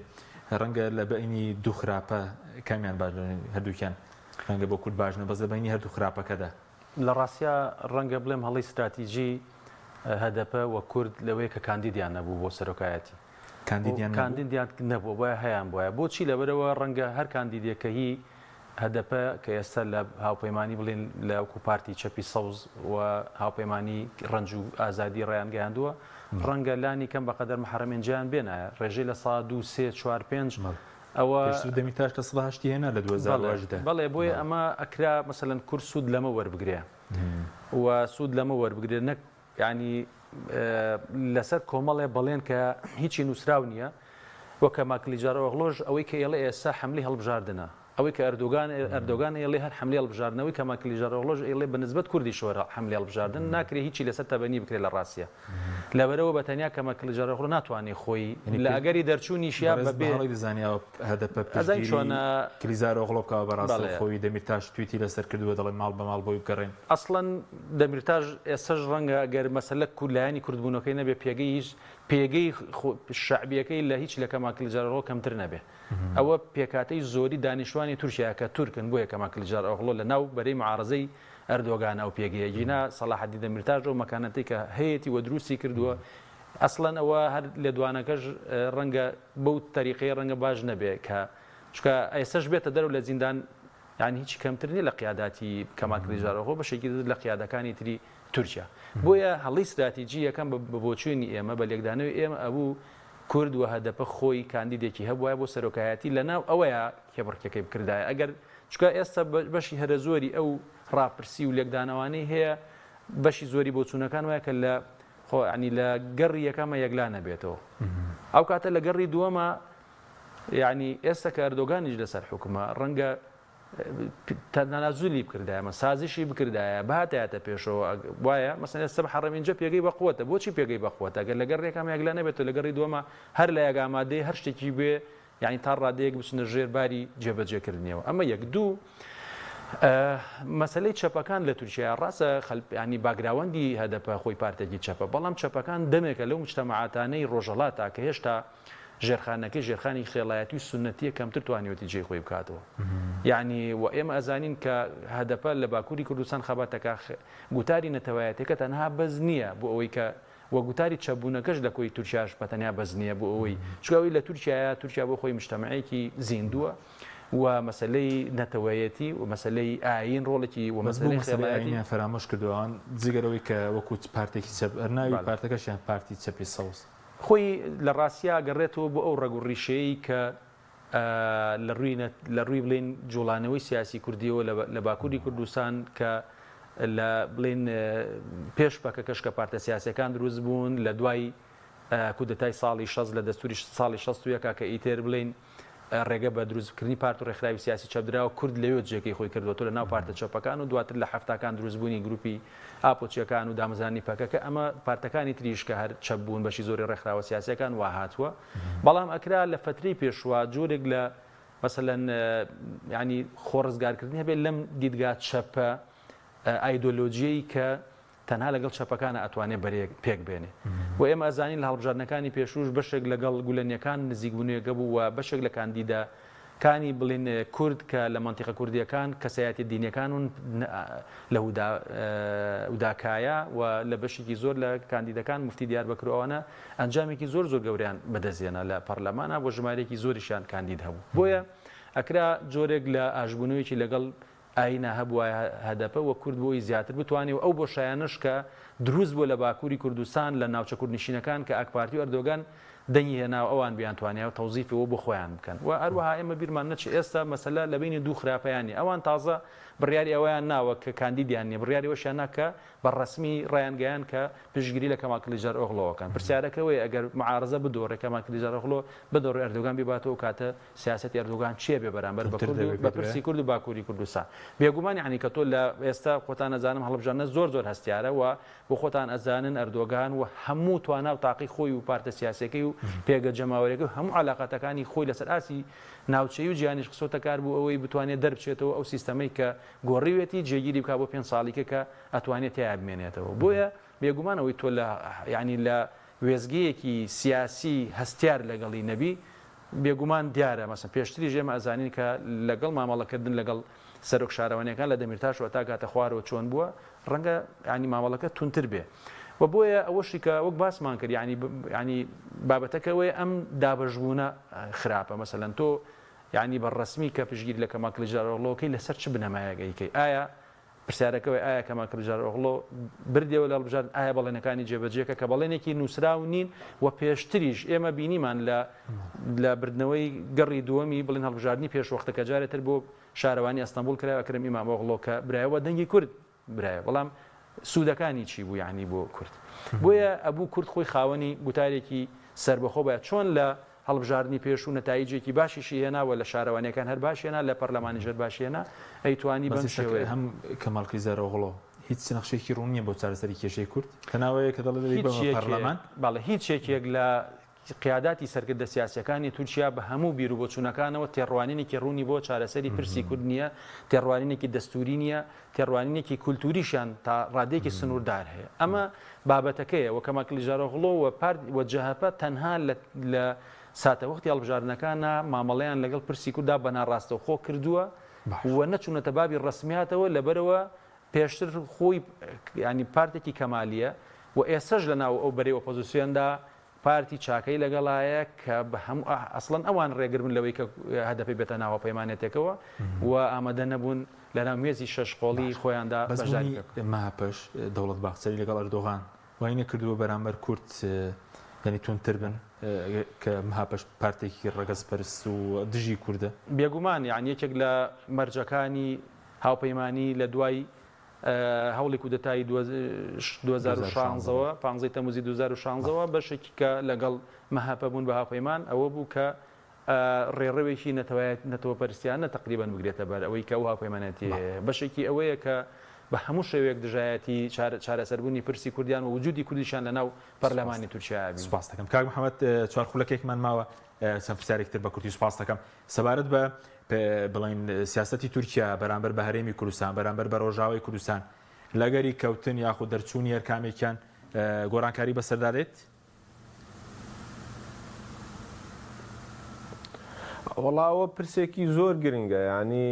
[SPEAKER 1] ڕەنگە لە بەینی دوو خراپە کامیان باش هەردووکیان ڕەنگە بۆ کورد باشنە بەس لە بەینی هەردوو خراپەکەدا
[SPEAKER 2] لە ڕاستیا ڕەنگە بڵێم هەڵی استراتیژی هەدەپە وە کورد لەوەی کە کاندیدیان نەبوو بۆ سەرۆکایەتی کاندیدیان نەبووە بۆیە هەیان بۆیە بۆچی لەبەرەوە ڕەنگە هەر کاندیدەکە هی هەدەپە کە ئێستا لە هاوپەیمانی بڵێن لە ئەوکو پارتی چەپی سەوز و هاوپەیمانی ڕەنج و ئازادی ڕێیان گەیاندووە ڕەنگە لانی کەم بەقەدەر محرەمێنجیان بێنایە ڕێژەی لە سا 2 3 4 5 ئەوە
[SPEAKER 1] دەمیرتاش لە سەدا هەشتی هێنا لە 2010
[SPEAKER 2] بەڵێ بۆیە ئەمە ئەکرا مەسەلەن کورد سوود لەمە وەربگرێ و سوود لەمە وەربگرێت نەک ینی لەسەر کۆمەڵێ بەڵێن کە هیچی نووسراو نییە وەکە ماکلیجارۆغڵۆژ ئەوەی کە ئێڵێ ئێستا حملی هەڵبژاردنە ئەوەی کە ئەردۆگان ئێڵێ هەر حملی هەڵبژاردنەوەی کە ماکلیجارۆغڵۆژ ئێڵێ بەنسبەت کوردی شۆرە حملی هەڵبژاردن ناکرێت هیچی لەسەر تەبەنی بکرێت لە ڕاستیە لەبەرەوە بەتەنیا کە ماکلیجارۆغڵۆ ناتوانێت خۆی لە ئەگەری دەرچوونی شیا بەبێ
[SPEAKER 1] دەزانیاوە هەدەپە چۆنە کلیزارۆغڵۆ بکەوە بەڕاستی خۆی دەمیرتاش تویتی لەسەر کردووە دەڵێن ماڵ بە ماڵ بۆی بگەڕێن
[SPEAKER 2] ئەسڵەن دەمیرتاش ئێستاش ڕەنگە گەر مەسەلە کورلایانی کوردبوونەکەی نەبێ پێگەی هیچ پێگەی شعبیەکەی لە هیچ لە کەماکلیجارۆغڵۆ کەمتر نەبێ ئەوە پێکاتەی زۆری دانیشتوانی تورکیا کە تورکن بۆیە کەماکلیجارۆغڵۆ لە ناو بەرەی معارەزەی ئەردۆگان ئەو پێگەیە جینا سەلاحەدین دەمیرتاش و مەکانەتی کە هەیەی وە دروستی کردووە ئەسڵەن ئەوە هەر لە دوانەکەش ڕەنگە بەو تەریقەی ڕەنگە باش نەبێ کە چکە ئێستاش بێتە دەرەوە لە زیندان یعنی هیچ کەمتر نیە لە قیاداتی کەماکلیجارۆغڵۆ بەشێکی لە قیادەکانی تری تورکیا بۆیە هەڵی استراتیجی یەکەم بە بۆچوونی ئێمە بە لێکدانەوەی ئێمە ئەبوو کورد و هەدەپە خۆی کاندیدێکی هەبووە بۆ سەرۆکایەتی لەناو ئەوەیە کێبڕکەکەی بکردایە ئەگەر چکە ئێستا بەشی هەرە زۆری ئەو ڕاپرسی و لێکدانەوانەی هەیە بەشی زۆری بۆ چوونەکان وایە کە لە ینی لە گەڕی یەکەمە یەکلا نەبێتەوە ئەو کاتە لە گەڕی دووەمە ینی ئێستا کە ئەردۆگانیش لەسەر حکومە ڕەنگە تەنازولی بکردایمە سازشی بکردایە بەهاتایەتە پێشەوە وایە مەسەن ئێستا بە حەڕەمینجە پێگەی بەقوتە بۆچی پێگەی بەقوتە گەر لەگەر ڕێکام یەکلا نەبێتەوە لە گەڕی دووەمە هەر لە یاگامادەی هەر شتێکی بێ یعنی تا ڕادەیەک بچنە ژێرباری جێبەجێکردنیەوە ئەمە یەک دوو مەسلەی چەپەکان لە تورکیا ڕاستە ینی باگراوەندی هەدەپە خۆی پارتێکی چەپە بەڵام چەپەکان دەمێکە لەو مجتەمەعاتانەی ڕۆژهەڵاتە کە هێشتا ژێرخانەکەی ژێرخانی خێڵایەتی و سنەتیە کەمتر توانیوەتی جێی خۆی بکاتەوە یعنی و ئێمە ئەزانین کە هەدەپە لە باکووری کوردستان خەباتەکە گوتاری نەتەوایەتەکە تەنها بەز نییە بۆ ئەوەی کە وە گوتاری چەبوونەکەش لە کۆی تورکیاش بەتەنیا بەز نییە بۆ ئەوەی چکەوەی لە تورکیا بۆ خۆی مجتەمەعێکی زیندووە و مەسلەی نەتەوەیەتی و مەسلەی ئاین ڕۆڵێکی و مەسلەی خێڵایەتی
[SPEAKER 1] فەرامۆش کردوان جگەرەوەی کە وەکو پارتێکی چەپ هەرناوی پارتەکەشیان پارتی چەپی سەوز
[SPEAKER 2] خۆی لە ڕاستیا گەڕێتەوە بۆ ئەو ڕێگوڕیشەیە کە لە ڕووی بڵێن جوڵانەوەی سیاسی کوردیەوە لە باکووری کوردستان کە لە بڵێن پێش پەکەکەش کە پارتە سیاسەکان دروست بوون لە دوای کودەتای ساڵی 60 لە دەستوری ساڵی 61 کە ئیتر بڵێن ڕێگە بە دروستکردنی پارت و ڕێکخراوی سیاسی چەپدراوە کورد لەوێ جێگەی خۆی کردوەوە لە ناو پارتە چەپەکان و دواتر لە هەفتاکان دروستبوونی گروپی ئاپۆچیەکان و دامەزرانی پەکەکە ئەمە پارتەکانی تریش کە هەر چەپبوون بەشی زۆری ڕێکخراوە سیاسیەکان وا هاتووە بەڵام ئەکرا لە فترەی پێشوە جۆرێک لە مەسەلەن ینی خۆڕزگارکردنی هەبێت لەم دیدگا چەپە ئایدۆلۆجیەی کە تەنها لەگەڵ چەپەکانە ئەتوانێت بەرێک پێک بێنێ بۆ ئێمە ئەزانین لە هەڵبژاردنەکانی پێشوش بەشێک لەگەڵ گولەنیەکان نزیکبوونیەکە بوو و بەشێک لە کاندیداکانی بڵێن کورد کە لە مەنتیقە کوردیەکان کەسایەتی دینیەکان و لە هوداکایە و لە بەشێکی زۆر لە کاندیدەکان مفتی دیاربەکرەوەوانە ئەنجامێکی زۆر گەوریان بەدەستێنە لە پەرلەمانە بۆ ژمارێکی زۆریشیان کاندید هەبوو بۆیە ئەکرا جۆرێک لە ئاژبوونەوەیکی لەگەڵ ئاینا هەبووە هەدەپە و کورد بۆی زیاتر بتوانێت و ئەو بۆ شایانش کە دروست بوو لە باکووری کوردستان لە ناوچە کوردنشینەکان کە ئاکپارتی و ئەردۆگان دەنگی هێناو ئەوان بیانتوانیا و تەوزیفەوە بۆ خۆیان بکەن و هەروەها ئێمە بیرمان نەچێت ئێستا مەسەلە لە بینی دوو خراپەیانی ئەوان تازە بڕیاری ئەویان ناوە کە کاندیدیان نیە بڕیاری ئەوەشیان ناکە بە ڕسمی ڕایانگەیان کە پشتگیری لە کەمال کلیجار ئۆغڵۆوەکەن پرسیارەکەوەی ئەگەر معارزە بدۆڕێ کەمال کلیجار ئۆغڵۆ بدۆڕێ ئەردۆگان بباتەوە کاتە سیاسەتی ئەردۆگان چیە بێ بەرامبەر بە پرسی کورد و باکووری کوردستان بێگومان یعنی کە تۆ لە ئێستا خۆتان ئەزانم هەڵبژاردنە زۆر هەستیارە و بۆ خۆتان ئەزانن ئەردۆگان و هەموو توانا و تاقی خۆی و پارتە سیاسەکەی و پێگە جەماوەرێک و هەموو علاقاتەکانی خۆی لەسەر ئاسی ناوچەی و جیانیش قسۆتە کار بوو ئەوەی بتوانێت دەربچێتەوە ئەو سیستەمەی کە گۆڕیوێتی جێگیری بکات بۆ 5 ساڵیکە کە ئەتوانێت تیا بمێنێتەوە بۆیە بێگومانەوەی تۆ لە ینی لە وێزگەیەکی سیاسی هەستیار لەگەڵی نەبی بێگومان دیارە مەسن پێشتری ژێمە ئەزانین کە لەگەڵ مامەڵەکردن لەگەڵ سەرۆک شارەوانیەکان لە دەمیرتاش و تا کاتە خوارەوە چۆن بووە ڕەنگە ینی مامەڵەکە تونتر بێ و بۆیە ئەوەشی کە وەک باسمان کرد ینی بابەتەکەوەی ئەم دابەشبوونە خراپە مەسەلەن تۆ ینی بەڕسمی کە پشگیری لە کەمال کلیجار ئۆغڵۆکەی لەسەر چ بنەمایەکەیکەی ئایا پرسیارەکەوەی ئایا کەمال کلیجار ئۆغڵۆ بردێەوە لە هەڵبژاردن ئایا بەڵێنەکانی جێبەجێکە کە بەڵێنێکی نووسراو نین و پێشتریش ئێمە بینیمان لە بردنەوەی گەڕی دووەمی بڵێن هەڵبژاردننی پێشوەختەکە جارێتر بۆ شارەوانی ئەستەمبول کرا ئەکرم ئیمام ئۆغڵۆ کە برایەوە دەنگی کورد برایە بەڵام سوودەکانی چی بوو یعنی بۆ کورد بۆیە ئەبوو کورد خۆی خاوەنی گوتارێکی سربەخۆ بە چۆن لە هەڵبژاردننی پێش و نەتایجێکی باشیشی هێناوە لە شارەوانیەکان هەر باشێنە لە پەرلەمانی ژەر باشێنە ئەیتوانی بەم شێوەیە
[SPEAKER 1] هەم کەمال کلیجار ئۆغڵۆ هیچ نەخشێکی ڕوون نییە بۆ چارەسەری کێشەی کورد کەناوەیە کە دەڵێت پەرلەمان
[SPEAKER 2] باڵێ هیچ یەکێک لە قیاداتی سەرکردە سیاسەکانی تورکیا بە هەموو بیر و بۆچوونەکانەوە تێڕوانینێکی ڕوونی بۆ چارەسەری پرسی کورد نییە تێڕوانینێکی دەستوری نییە تێڕوانینێکی کولتوریشان تا ڕادێکی سنووردار هەیە ئەمە بابەتەکەیە وە کەمال کلیجار ئۆغڵۆ و جەهەپە تەنها لە ساتە وەختی هەڵبژاردنەکانە مامەڵەیان لەگەڵ پرسی کووردا بەناڕاستەوخۆ کردووە و نەچوونەتە بابی ڕسمیاتەوە لەبەرەوە پێشتر خۆی ینی پارتێکی کەمالیە و ئێسەش لە ناو ئەو بەرەی ئۆپۆزیسیۆندا پارتی چاکەی لەگەڵایە کە بە هەموو ئەسڵەن ئەوان ڕێگرن لەوەی کە هەدەفی بێتە ناوە پەیمانێتێکەوە و ئامادە نەبوون لە ناو مێزی شەشقۆڵی خۆیاندا
[SPEAKER 1] بەزمانی ماپەش دەوڵەت باخچەری لەگەڵ ئەردۆغان وای نەکردووە بەرامبەر کورد ینی تونتر بن کە مهاپەش پارتێکی ڕەگەزپەرست و دژی کووردە
[SPEAKER 2] بێگومان یعنی یەکێک لە مەرجەکانی هاوپەیمانی لە دوای هەوڵی کودەتایی 2016ەوە 15 تەموزی 2016ەوە بەشێکی کە لەگەڵ مەهاپە بوون بە هاوپەیمان ئەوە بوو کە ڕێڕەوێکی نەتەوە پەرستیانە تقریبان بگرێتە بەر ئەوەی کە ئەو هاوپەیمانەتی بەشێکی ئەوەیە کە بە هەموو شێوەیەک دژایەتی چارەسەربوونی پرسی کوردیان و وجودی کوردیشان لەناو پەرلەمانی تورکیا
[SPEAKER 1] سوپاس دەکەم کاک محەممەد چوارخولەکێکمان ماوە چەند پرسیارێکتر بە کوردی سوپاس دەکەم سەبارەت بە بڵین سیاسەتی تورکیا بەرامبەر بە هەرێمی کوردستان بەرامبەر بە ڕۆژاوای کوردستان لەگەری کەوتن یاخود دەرچوونی هەرکامێکیان گۆڕانکاری بەسەردادێت
[SPEAKER 3] وەڵاوە پرسێکی زۆر گرنگە ینی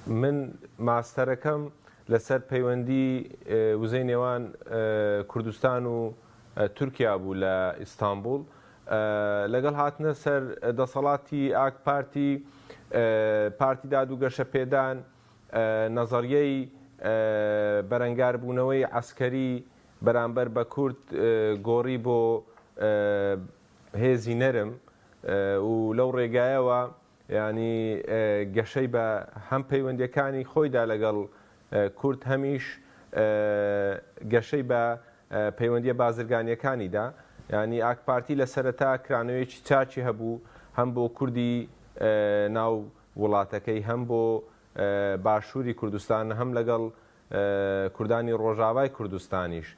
[SPEAKER 3] من ماستەرەکەم لەسەر پەیوەندی وزەی نێوان کوردستان و تورکیا بوو لە ئیستانبول لەگەڵ هاتنە سەر دەسەڵاتی ئاک پارتی داد و گەشەپێدان نەزەریەی بەرەنگاربوونەوەی عەسکەری بەرامبەر بە کورد گۆڕی بۆ هێزی نەرم و لەو ڕێگایەوە ینی گەشەی بە هەم پەیوەندیەکانی خۆیدا لەگەڵ کورد هەمیش گەشەی بە پەیوەندیە بازرگانیەکانیدا ینی ئاک پارتی لە سەرەتا کرانەوەیکی چاچی هەبوو هەم بۆ کوردی ناو وڵاتەکەی هەم بۆ باشووری کوردستان هەم لەگەڵ کوردانی ڕۆژاوای کوردستانیش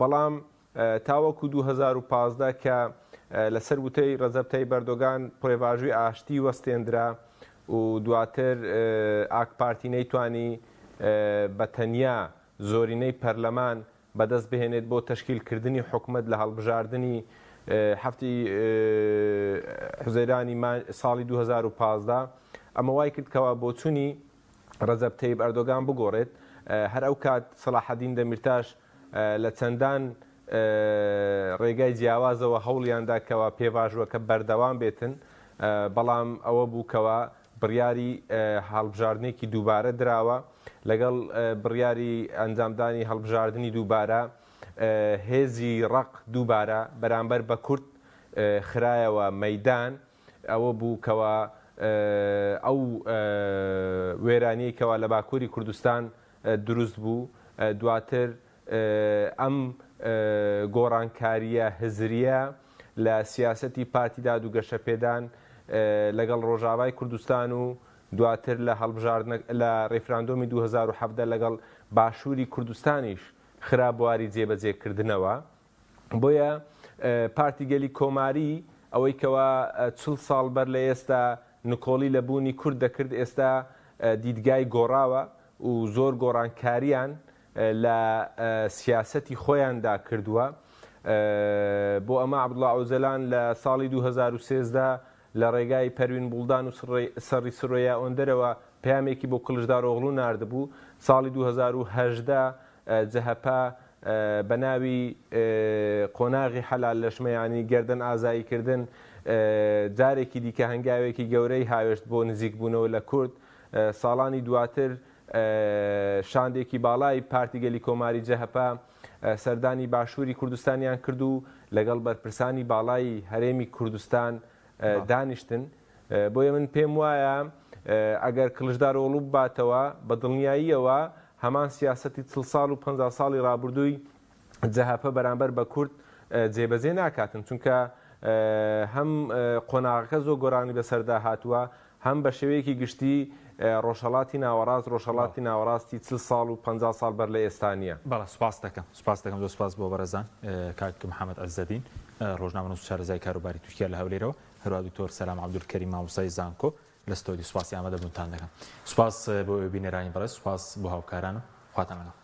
[SPEAKER 3] بەڵام تاوەکو 2015 کە لەسەر وتەی ڕەزەب تایب ئەردۆغان پڕێڤاژووی ئاشتی وەستێنرا و دواتر ئاک پارتی نەیتوانی بە تەنیا زۆرینەی پەرلەمان بەدەست بهێنێت بۆ تەشکیلکردنی حکومەت لە هەڵبژاردننی هەفتی حوزەیرانی ساڵی 2015 ئەمە وای کرد کەوا بۆ چوونی ڕەزەب تایب ئەردۆغان بگۆڕێت هەر ئەو کات سەلاحەدین دەمیرتاش لە چەندان ڕێگای جیاوازەوە هەوڵیاندا کەوا پێواژوەکە بەردەوام بێتن بەڵام ئەوە بووکەوە بڕیاری هەڵبژاردنێکی دووبارە دراوە لەگەڵ بڕیاری ئەنجامدانی هەڵبژاردننی دووبارە هێزی ڕق دووبارە بەرامبەر بە کورد خرایەوە مەیدان ئەوە بووکەوە ئەو وێرانەیەکەوە لە باکووری کوردستان دروست بوو دواتر ئەم گۆڕانکاریە هزریە لە سیاسەتی پارتی داد و گەشەپێدان لەگەڵ ڕۆژاوای کوردستان و دواتر لە هەڵبژاردن لە ڕێفراندۆمی 2017 لەگەڵ باشووری کوردستانیش خرا بواری جێبەجێکردنەوە بۆیە پارتی گەلی کۆماری ئەوەی کەوا 40 ساڵ بەر لە ئێستا نکۆڵی لە بوونی کورد دەکرد ئێستا دیدگای گۆڕاوە و زۆر گۆڕانکاریان لە سیاسەتی خۆیاندا کردووە بۆ ئەمە عەبدوڵڵا عەوزەلان لە ساڵی 2013 لە ڕێگای پەروین بوڵدان و سەری سرۆیا ئۆندەرەوە پەیامێکی بۆ کڵژداڕۆغڵو ناردبوو ساڵی 2018 جەهەپا بە ناوی قۆناغی حەلال لەشمەیانی گەردن ئازاییکردن جارێکی دیکە هەنگاوێکی گەورەی هاوێشت بۆ نزیکبوونەوە لە کورد ساڵانی دواتر شاندێکی باڵای پارتی گەلی کۆماری جەهەپا سەردانی باشووری کوردستانیان کرد و لەگەڵ بەرپرسانی باڵای هەرێمی کوردستان دانیشتن بۆیە من پێم وایە ئەگەر کڵژداڕۆڵوو باتەوە بە دڵنیاییەوە هەمان سیاسەتی 40 ساڵ و 50 ساڵی ڕابردووی جەهەپە بەرامبەر بە کورد جێبەجێ ناکاتن چونکە هەم قۆناغەکە زۆر گۆڕانی بەسەردا هاتووە هەم بە شێوەیەکی گشتی ڕۆژهەڵاتی ناوەڕاست ڕۆژهەڵاتی ناوەڕاستی 40 ساڵ و 50 ساڵ بەر لە ئێستانیە
[SPEAKER 1] بەڵێ سوپاس دەکەم زۆر سوپاس بۆ بەرەزان کاک محەممەد عەزەدین ڕۆژنامەنووس شارەزای کاروباری تورکیا لە هەولێرەوە هەروە دکتۆر سەلام عەبدولکەریم مامۆستای زانکۆ لە ستۆدیۆ سوپاسی ئامادەبوونتان دەکەم سوپاس بۆ بینەرانی بەڕێز سوپاس بۆ هاوکاران و خواتان لەگەڵ